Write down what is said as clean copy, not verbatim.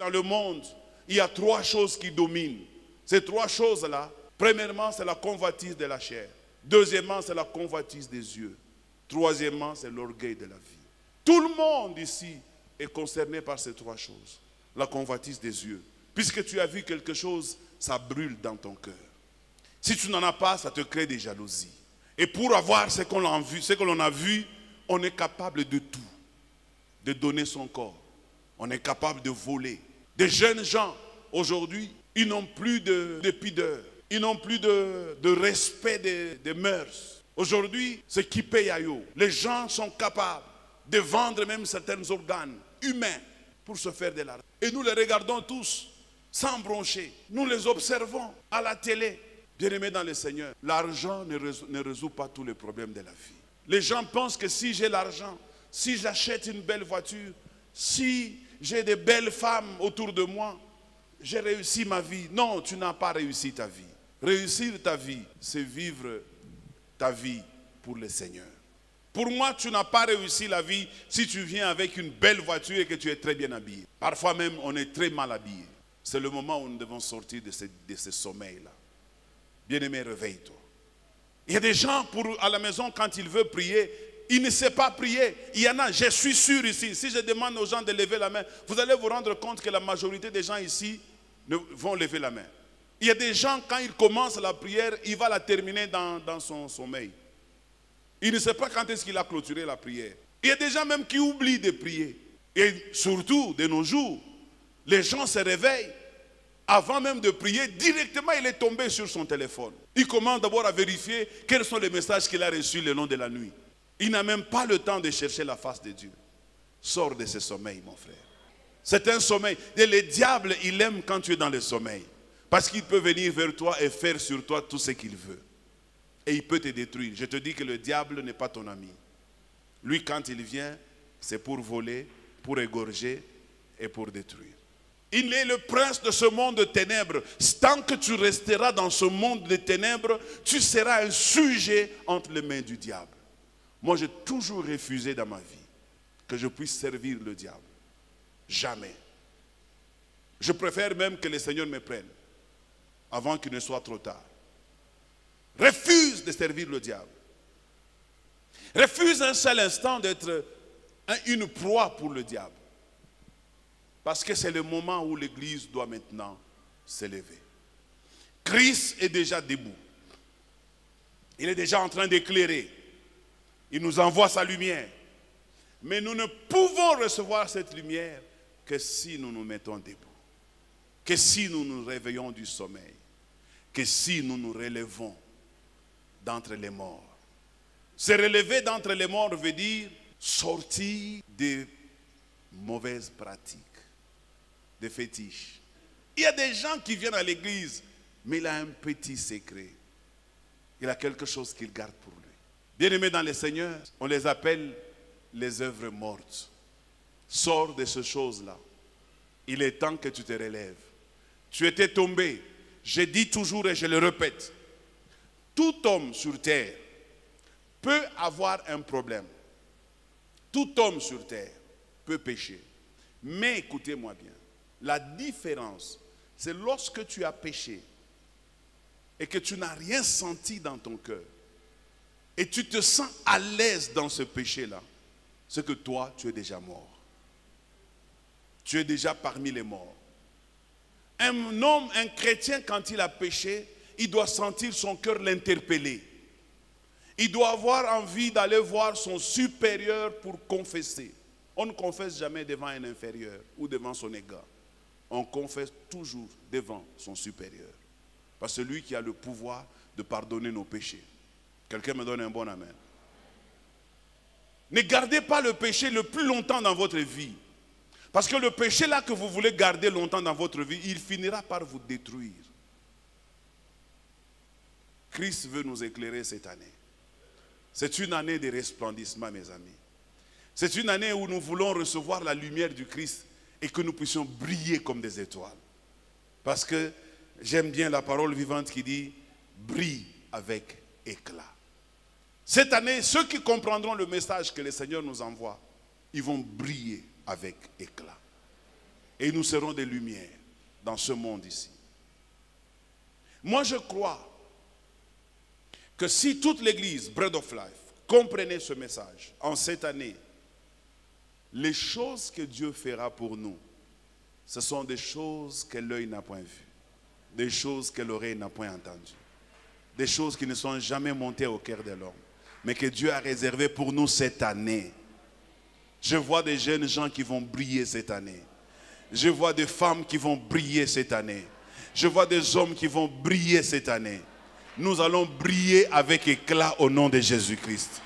Dans le monde, il y a trois choses qui dominent. Ces trois choses-là, premièrement, c'est la convoitise de la chair. Deuxièmement, c'est la convoitise des yeux. Troisièmement, c'est l'orgueil de la vie. Tout le monde ici est concerné par ces trois choses. La convoitise des yeux. Puisque tu as vu quelque chose, ça brûle dans ton cœur. Si tu n'en as pas, ça te crée des jalousies. Et pour avoir ce que l'on a vu, on est capable de tout. De donner son corps. On est capable de voler. Des jeunes gens, aujourd'hui, ils n'ont plus de pudeur. Ils n'ont plus de respect des mœurs. Aujourd'hui, c'est qui paye à eux. Les gens sont capables de vendre même certains organes humains pour se faire de l'argent. Et nous les regardons tous sans broncher. Nous les observons à la télé. Bien-aimés dans le Seigneur, l'argent ne résout pas tous les problèmes de la vie. Les gens pensent que si j'ai l'argent, si j'achète une belle voiture, si j'ai de belles femmes autour de moi, j'ai réussi ma vie. Non, tu n'as pas réussi ta vie. Réussir ta vie, c'est vivre ta vie pour le Seigneur. Pour moi, tu n'as pas réussi la vie si tu viens avec une belle voiture et que tu es très bien habillé. Parfois même, on est très mal habillé. C'est le moment où nous devons sortir de ce sommeil-là. Bien-aimé, réveille-toi. Il y a des gens à la maison, quand ils veulent prier, ils ne savent pas prier. Il y en a, je suis sûr ici, si je demande aux gens de lever la main, vous allez vous rendre compte que la majorité des gens ici vont lever la main. Il y a des gens, quand ils commencent la prière, ils vont la terminer dans son sommeil. Il ne sait pas quand est-ce qu'il a clôturé la prière. Il y a des gens même qui oublient de prier. Et surtout, de nos jours, les gens se réveillent. Avant même de prier, directement il est tombé sur son téléphone. Il commence d'abord à vérifier quels sont les messages qu'il a reçus le long de la nuit. Il n'a même pas le temps de chercher la face de Dieu. Sors de ce sommeil, mon frère. C'est un sommeil. Et le diable, il aime quand tu es dans le sommeil. Parce qu'il peut venir vers toi et faire sur toi tout ce qu'il veut. Et il peut te détruire. Je te dis que le diable n'est pas ton ami. Lui, quand il vient, c'est pour voler, pour égorger et pour détruire. Il est le prince de ce monde de ténèbres. Tant que tu resteras dans ce monde de ténèbres, tu seras un sujet entre les mains du diable. Moi, j'ai toujours refusé dans ma vie que je puisse servir le diable. Jamais. Je préfère même que le Seigneur me prenne avant qu'il ne soit trop tard. Refuse de servir le diable. Refuse un seul instant d'être une proie pour le diable. Parce que c'est le moment où l'Église doit maintenant s'élever. Christ est déjà debout. Il est déjà en train d'éclairer. Il nous envoie sa lumière. Mais nous ne pouvons recevoir cette lumière que si nous nous mettons debout. Que si nous nous réveillons du sommeil. Que si nous nous relevons d'entre les morts. Se relever d'entre les morts veut dire sortir des mauvaises pratiques. Des fétiches. Il y a des gens qui viennent à l'église, mais il a un petit secret. Il a quelque chose qu'il garde pour lui. Bien-aimés dans le Seigneur, on les appelle les œuvres mortes. Sors de ces choses-là. Il est temps que tu te relèves. Tu étais tombé. Je dis toujours et je le répète. Tout homme sur terre peut avoir un problème. Tout homme sur terre peut pécher. Mais écoutez-moi bien. La différence, c'est lorsque tu as péché et que tu n'as rien senti dans ton cœur et tu te sens à l'aise dans ce péché-là, c'est que toi, tu es déjà mort. Tu es déjà parmi les morts. Un homme, un chrétien, quand il a péché, il doit sentir son cœur l'interpeller. Il doit avoir envie d'aller voir son supérieur pour confesser. On ne confesse jamais devant un inférieur ou devant son égal. On confesse toujours devant son supérieur. Parce que c'est lui qui a le pouvoir de pardonner nos péchés. Quelqu'un me donne un bon amen. Ne gardez pas le péché le plus longtemps dans votre vie. Parce que le péché là que vous voulez garder longtemps dans votre vie, il finira par vous détruire. Christ veut nous éclairer cette année. C'est une année de resplendissement, mes amis. C'est une année où nous voulons recevoir la lumière du Christ et que nous puissions briller comme des étoiles. Parce que j'aime bien la parole vivante qui dit « brille avec éclat ». Cette année, ceux qui comprendront le message que le Seigneur nous envoie, ils vont briller avec éclat. Et nous serons des lumières dans ce monde ici. Moi, je crois que si toute l'église Bread of Life comprenait ce message en cette année, les choses que Dieu fera pour nous, ce sont des choses que l'œil n'a point vues, des choses que l'oreille n'a point entendues, des choses qui ne sont jamais montées au cœur de l'homme, mais que Dieu a réservé pour nous cette année. Je vois des jeunes gens qui vont briller cette année. Je vois des femmes qui vont briller cette année. Je vois des hommes qui vont briller cette année. Nous allons briller avec éclat au nom de Jésus-Christ.